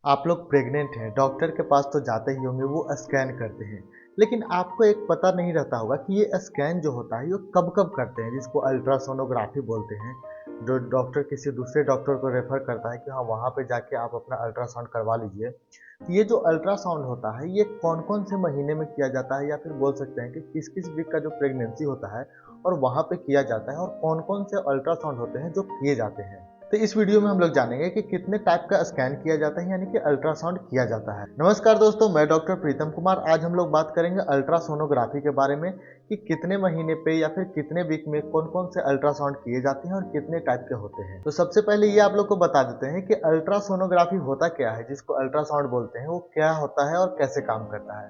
आप लोग प्रेग्नेंट हैं, डॉक्टर के पास तो जाते ही होंगे, वो स्कैन करते हैं। लेकिन आपको एक पता नहीं रहता होगा कि ये स्कैन जो होता है, ये कब-कब करते हैं, जिसको अल्ट्रासोनोग्राफी बोलते हैं। जो डॉक्टर किसी दूसरे डॉक्टर को रेफ़र करता है कि हाँ, वहाँ पे जाके आप अपना अल्ट्रासाउंड करवा लीजिए। तो ये जो अल्ट्रासाउंड होता है, ये कौन-कौन से महीने में किया जाता है या फिर बोल सकते हैं कि किस-किस वीक का जो प्रेगनेंसी होता है और वहाँ पे किया जाता है और कौन-कौन से अल्ट्रासाउंड होते हैं जो किए जाते हैं। तो इस वीडियो में हम लोग जानेंगे कि कितने टाइप का स्कैन किया जाता है यानी कि अल्ट्रासाउंड किया जाता है। नमस्कार दोस्तों, मैं डॉक्टर प्रीतम कुमार। आज हम लोग बात करेंगे अल्ट्रासोनोग्राफी के बारे में कि कितने महीने पे या फिर कितने वीक में कौन-कौन से अल्ट्रासाउंड किए जाते हैं और कितने टाइप के होते हैं। तो सबसे पहले ये आप लोग को बता देते हैं कि अल्ट्रासोनोग्राफी होता क्या है, जिसको अल्ट्रासाउंड बोलते हैं, वो क्या होता है और कैसे काम करता है।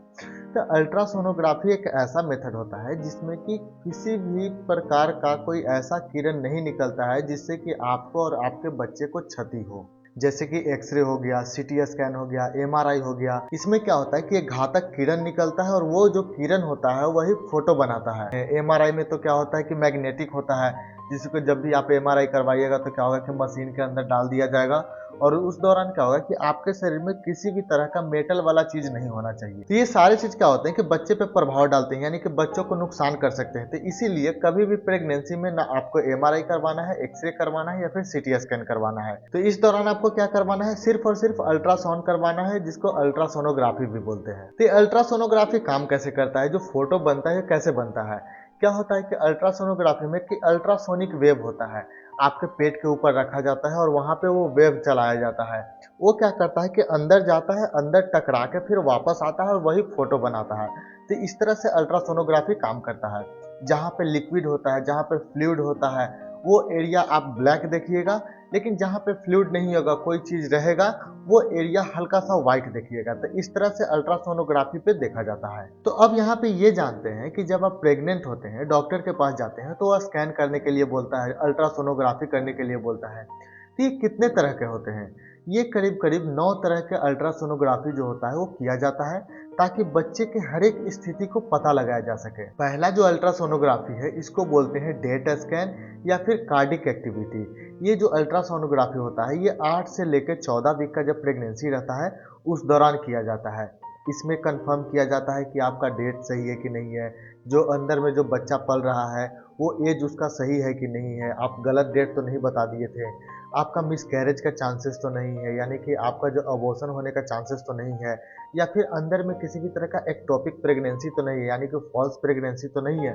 तो अल्ट्रासोनोग्राफी एक ऐसा मेथड होता है जिसमें कि किसी भी प्रकार का कोई ऐसा किरण नहीं निकलता है जिससे कि आपको और आपके बच्चे को क्षति हो। जैसे कि एक्सरे हो गया, सीटी स्कैन हो गया, एमआरआई हो गया। इसमें क्या होता है कि एक घातक किरण निकलता है और वो जो किरण होता है वही फोटो बनाता है। एमआरआई में तो क्या होता है कि मैग्नेटिक होता है, जिसको जब भी आप एमआरआई करवाइएगा तो क्या होगा कि मशीन के अंदर डाल दिया जाएगा और उस दौरान क्या होगा कि आपके शरीर में किसी भी तरह का मेटल वाला चीज नहीं होना चाहिए। तो ये सारे चीज क्या होते हैं कि बच्चे पे प्रभाव डालते हैं, यानी कि बच्चों को नुकसान कर सकते हैं। तो इसीलिए कभी भी प्रेगनेंसी में ना आपको एमआरआई करवाना है, एक्सरे करवाना है या फिर सीटी स्कैन करवाना है। तो इस दौरान आपको क्या करवाना है, सिर्फ और सिर्फ अल्ट्रासाउंड करवाना है, जिसको अल्ट्रासोनोग्राफी भी बोलते हैं। तो अल्ट्रासोनोग्राफी काम कैसे करता है, जो फोटो बनता है कैसे बनता है। क्या होता है कि अल्ट्रासोनोग्राफी में कि अल्ट्रासोनिक वेव होता है, आपके पेट के ऊपर रखा जाता है और वहाँ पे वो वेव चलाया जाता है। वो क्या करता है कि अंदर जाता है, अंदर टकरा के फिर वापस आता है और वही फोटो बनाता है। तो इस तरह से अल्ट्रासोनोग्राफी काम करता है। जहाँ पे लिक्विड होता है, जहाँ पे फ्लूइड होता है, वो एरिया आप ब्लैक देखिएगा, लेकिन जहाँ पे फ्लूइड नहीं होगा, कोई चीज रहेगा, वो एरिया हल्का सा व्हाइट देखिएगा। तो इस तरह से अल्ट्रासोनोग्राफी पे देखा जाता है। तो अब यहाँ पे ये जानते हैं कि जब आप प्रेग्नेंट होते हैं, डॉक्टर के पास जाते हैं, तो वह स्कैन करने के लिए बोलता है, अल्ट्रासोनोग्राफी करने के लिए बोलता है। तो ये कितने तरह के होते हैं, ये करीब करीब 9 तरह के अल्ट्रासोनोग्राफी जो होता है वो किया जाता है, ताकि बच्चे के हर एक स्थिति को पता लगाया जा सके। पहला जो अल्ट्रासोनोग्राफी है, इसको बोलते हैं डेट स्कैन या फिर कार्डिक एक्टिविटी। ये जो अल्ट्रासोनोग्राफी होता है, ये 8 से लेकर 14 वीक का जब प्रेगनेंसी रहता है उस दौरान किया जाता है। इसमें कंफर्म किया जाता है कि आपका डेट सही है कि नहीं है, जो अंदर में जो बच्चा पल रहा है वो एज उसका सही है कि नहीं है, आप गलत डेट तो नहीं बता दिए थे, आपका मिसकैरेज का चांसेस तो नहीं है, यानी कि आपका जो अबॉर्शन होने का चांसेस तो नहीं है, या फिर अंदर में किसी भी तरह का एक्टोपिक प्रेगनेंसी तो नहीं है, यानी कि फॉल्स प्रेगनेंसी तो नहीं है।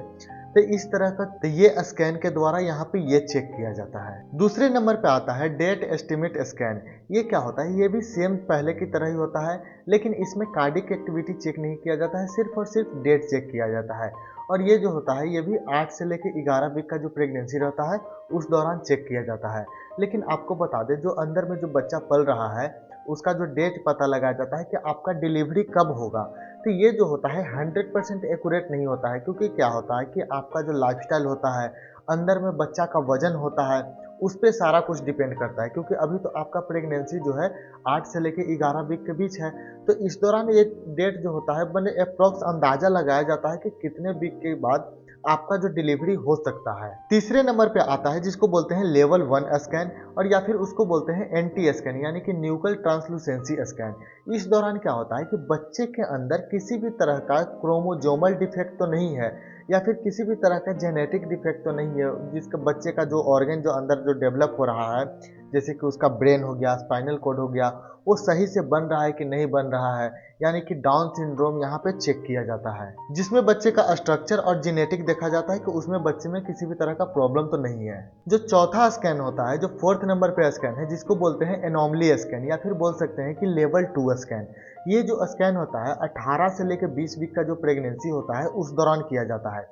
तो इस तरह का तो ये स्कैन के द्वारा यहाँ पे ये चेक किया जाता है। दूसरे नंबर पे आता है डेट एस्टिमेट स्कैन। ये क्या होता है, ये भी सेम पहले की तरह ही होता है, लेकिन इसमें कार्डिक एक्टिविटी चेक नहीं किया जाता है, सिर्फ और सिर्फ डेट चेक किया जाता है। और ये जो होता है, ये भी 8 से लेकर 11 वीक का जो प्रेगनेंसी रहता है उस दौरान चेक किया जाता है। लेकिन आपको बता दें, जो अंदर में जो बच्चा पल रहा है उसका जो डेट पता लगाया जाता है कि आपका डिलीवरी कब होगा। तो ये जो होता है 100% एक्यूरेट नहीं होता है, क्योंकि क्या होता है कि आपका जो लाइफस्टाइल होता है, अंदर में बच्चा का वजन होता है, उस पे सारा कुछ डिपेंड करता है। क्योंकि अभी तो आपका प्रेगनेंसी जो है 8 से लेके 11 वीक के बीच है, तो इस दौरान ये डेट जो होता है मैंने अप्रॉक्स अंदाजा लगाया जाता है कि कितने वीक के बाद आपका जो डिलीवरी हो सकता है। तीसरे नंबर पे आता है जिसको बोलते हैं लेवल 1 स्कैन, और या फिर उसको बोलते हैं एनटी स्कैन, यानी कि न्यूकल ट्रांसलूसेंसी स्कैन। इस दौरान क्या होता है कि बच्चे के अंदर किसी भी तरह का क्रोमोजोमल डिफेक्ट तो नहीं है, या फिर किसी भी तरह का जेनेटिक डिफेक्ट तो नहीं है, जिसका बच्चे का जो ऑर्गन जो अंदर जो डेवलप हो रहा है, जैसे कि उसका ब्रेन हो गया, स्पाइनल कोड हो गया, वो सही से बन रहा है कि नहीं बन रहा है, यानी कि डाउन सिंड्रोम यहाँ पे चेक किया जाता है, जिसमें बच्चे का स्ट्रक्चर और जेनेटिक देखा जाता है कि उसमें बच्चे में किसी भी तरह का प्रॉब्लम तो नहीं है। जो चौथा स्कैन होता है, जो फोर्थ नंबर पे स्कैन है, जिसको बोलते हैं एनोमली स्कैन, या फिर बोल सकते हैं कि लेवल 2 स्कैन। ये जो स्कैन होता है 18 से लेकर 20 वीक का जो प्रेगनेंसी होता है उस दौरान किया जाता है।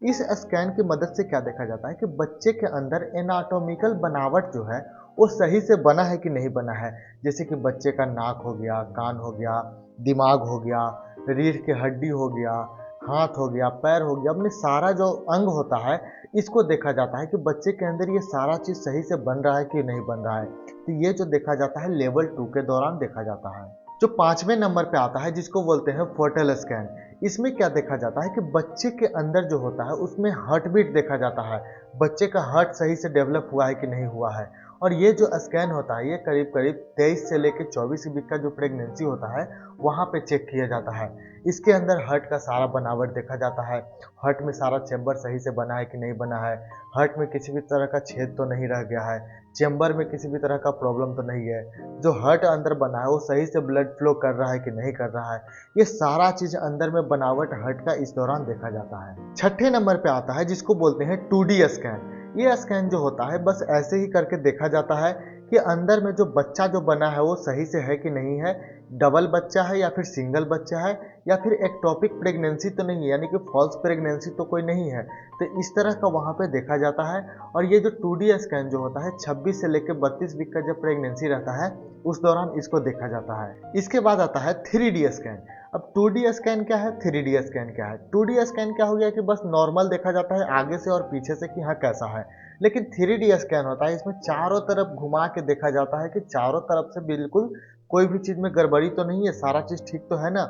इस स्कैन की मदद से क्या देखा जाता है कि बच्चे के अंदर एनाटॉमिकल बनावट जो है वो सही से बना है कि नहीं बना है। जैसे कि बच्चे का नाक हो गया, कान हो गया, दिमाग हो गया, रीढ़ की हड्डी हो गया, हाथ हो गया, पैर हो गया, अपने सारा जो अंग होता है इसको देखा जाता है कि बच्चे के अंदर ये सारा चीज़ सही से बन रहा है कि नहीं बन रहा है। तो ये जो देखा जाता है लेवल 2 के दौरान देखा जाता है। जो पांचवें नंबर पे आता है जिसको बोलते हैं फोर्टल स्कैन। इसमें क्या देखा जाता है कि बच्चे के अंदर जो होता है उसमें हार्ट बीट देखा जाता है, बच्चे का हार्ट सही से डेवलप हुआ है कि नहीं हुआ है। और ये जो स्कैन होता है ये करीब करीब 23 से लेकर 24 वीक का जो प्रेगनेंसी होता है वहाँ पे चेक किया जाता है। इसके अंदर हार्ट का सारा बनावट देखा जाता है, हार्ट में सारा चेम्बर सही से बना है कि नहीं बना है, हार्ट में किसी भी तरह का छेद तो नहीं रह गया है, चेम्बर में किसी भी तरह का प्रॉब्लम तो नहीं है, जो हार्ट अंदर बना है वो सही से ब्लड फ्लो कर रहा है कि नहीं कर रहा है। ये सारा चीज़ अंदर में बनावट हार्ट का इस दौरान देखा जाता है। छठे नंबर पे आता है जिसको बोलते हैं 2D स्कैन। ये स्कैन जो होता है बस ऐसे ही करके देखा जाता है कि अंदर में जो बच्चा जो बना है वो सही से है कि नहीं है, डबल बच्चा है या फिर सिंगल बच्चा है, या फिर एक्टोपिक प्रेगनेंसी तो नहीं है, यानी कि फॉल्स प्रेगनेंसी तो कोई नहीं है। तो इस तरह का वहाँ पे देखा जाता है। और ये जो 2D स्कैन जो होता है 26 से लेकर 32 वीक का जब प्रेगनेंसी रहता है उस दौरान इसको देखा जाता है। इसके बाद आता है 3D स्कैन। अब 2D स्कैन क्या है, 3D स्कैन क्या है? 2D स्कैन क्या हो गया कि बस नॉर्मल देखा जाता है आगे से और पीछे से कि हाँ कैसा है। लेकिन 3D स्कैन होता है इसमें चारों तरफ घुमा के देखा जाता है कि चारों तरफ से बिल्कुल कोई भी चीज़ में गड़बड़ी तो नहीं है, सारा चीज़ ठीक तो है ना।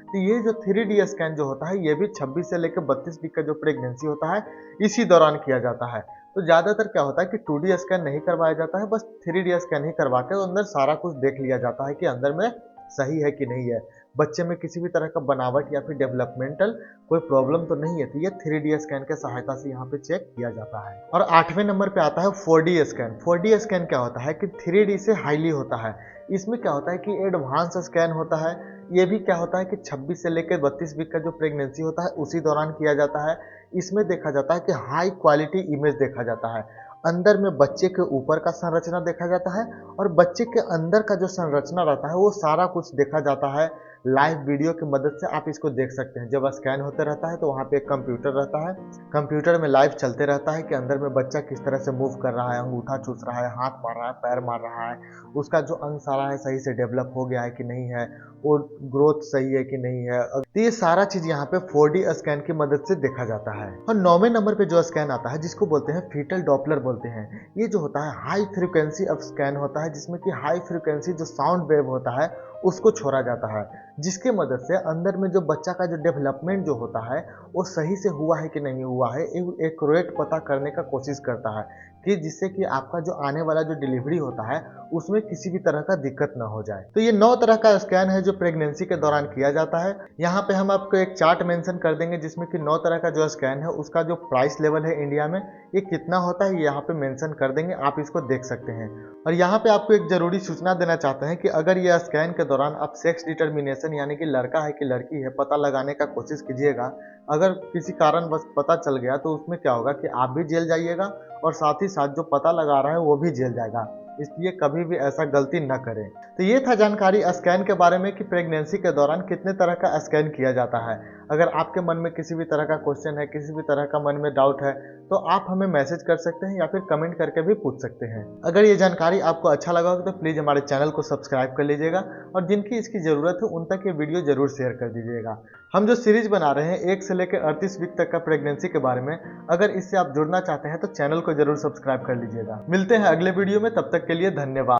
तो ये जो 3D स्कैन जो होता है ये भी 26 से लेकर 32 वीक का जो प्रेगनेंसी होता है इसी दौरान किया जाता है। तो ज़्यादातर क्या होता है कि 2D स्कैन नहीं करवाया जाता है, बस 3D स्कैन ही करवा के अंदर सारा कुछ देख लिया जाता है कि अंदर में सही है कि नहीं है, बच्चे में किसी भी तरह का बनावट या फिर डेवलपमेंटल कोई प्रॉब्लम तो नहीं है। तो ये 3D स्कैन के सहायता से यहाँ पे चेक किया जाता है। और 8वें नंबर पे आता है 4D स्कैन। 4D स्कैन क्या होता है कि 3D से हाईली होता है। इसमें क्या होता है कि एडवांस स्कैन होता है। ये भी क्या होता है कि 26 से लेकर 32 वीक का जो प्रेगनेंसी होता है उसी दौरान किया जाता है। इसमें देखा जाता है कि हाई क्वालिटी इमेज देखा जाता है, अंदर में बच्चे के ऊपर का संरचना देखा जाता है और बच्चे के अंदर का जो संरचना रहता है वो सारा कुछ देखा जाता है। लाइव वीडियो की मदद से आप इसको देख सकते हैं। जब स्कैन होते रहता है तो वहाँ पे एक कंप्यूटर रहता है, कंप्यूटर में लाइव चलते रहता है कि अंदर में बच्चा किस तरह से मूव कर रहा है, अंगूठा चूस रहा है, हाथ मार रहा है, पैर मार रहा है, उसका जो अंग सारा है सही से डेवलप हो गया है कि नहीं है, वो ग्रोथ सही है कि नहीं है। तो ये सारा चीज़ यहाँ पे 4D स्कैन की मदद से देखा जाता है। और 9वें नंबर पे जो स्कैन आता है जिसको बोलते हैं फीटल डॉपलर बोलते हैं। ये जो होता है हाई फ्रीक्वेंसी ऑफ स्कैन होता है, जिसमें कि हाई फ्रीक्वेंसी जो साउंड वेव होता है उसको छोड़ा जाता है, जिसके मदद से अंदर में जो बच्चा का जो डेवलपमेंट जो होता है वो सही से हुआ है कि नहीं हुआ है, एक्यूरेट पता करने का कोशिश करता है कि जिससे कि आपका जो आने वाला जो डिलीवरी होता है उसमें किसी भी तरह का दिक्कत ना हो जाए। तो ये 9 तरह का स्कैन है जो प्रेगनेंसी के दौरान किया जाता है। यहाँ पे हम आपको एक चार्ट मेंशन कर देंगे जिसमें कि 9 तरह का जो स्कैन है उसका जो प्राइस लेवल है इंडिया में ये कितना होता है, यहाँ पे मेंशन कर देंगे, आप इसको देख सकते हैं। और यहाँ पे आपको एक जरूरी सूचना देना चाहते हैं कि अगर ये स्कैन के दौरान आप सेक्स डिटर्मिनेशन यानी कि लड़का है कि लड़की है पता लगाने का कोशिश कीजिएगा। अगर किसी कारणवश पता चल गया तो उसमें क्या होगा कि आप भी जेल जाइएगा और साथ ही साथ जो पता लगा रहा है वो भी जेल जाएगा, इसलिए कभी भी ऐसा गलती न करें। तो ये था जानकारी स्कैन के बारे में कि प्रेगनेंसी के दौरान कितने तरह का स्कैन किया जाता है। अगर आपके मन में किसी भी तरह का क्वेश्चन है, किसी भी तरह का मन में डाउट है तो आप हमें मैसेज कर सकते हैं या फिर कमेंट करके भी पूछ सकते हैं। अगर ये जानकारी आपको अच्छा लगा हो तो प्लीज़ हमारे चैनल को सब्सक्राइब कर लीजिएगा और जिनकी इसकी ज़रूरत है उन तक ये वीडियो ज़रूर शेयर कर दीजिएगा। हम जो सीरीज बना रहे हैं 1 से लेकर 38 वीक तक का प्रेगनेंसी के बारे में, अगर इससे आप जुड़ना चाहते हैं तो चैनल को जरूर सब्सक्राइब कर लीजिएगा। मिलते हैं अगले वीडियो में, तब तक के लिए धन्यवाद।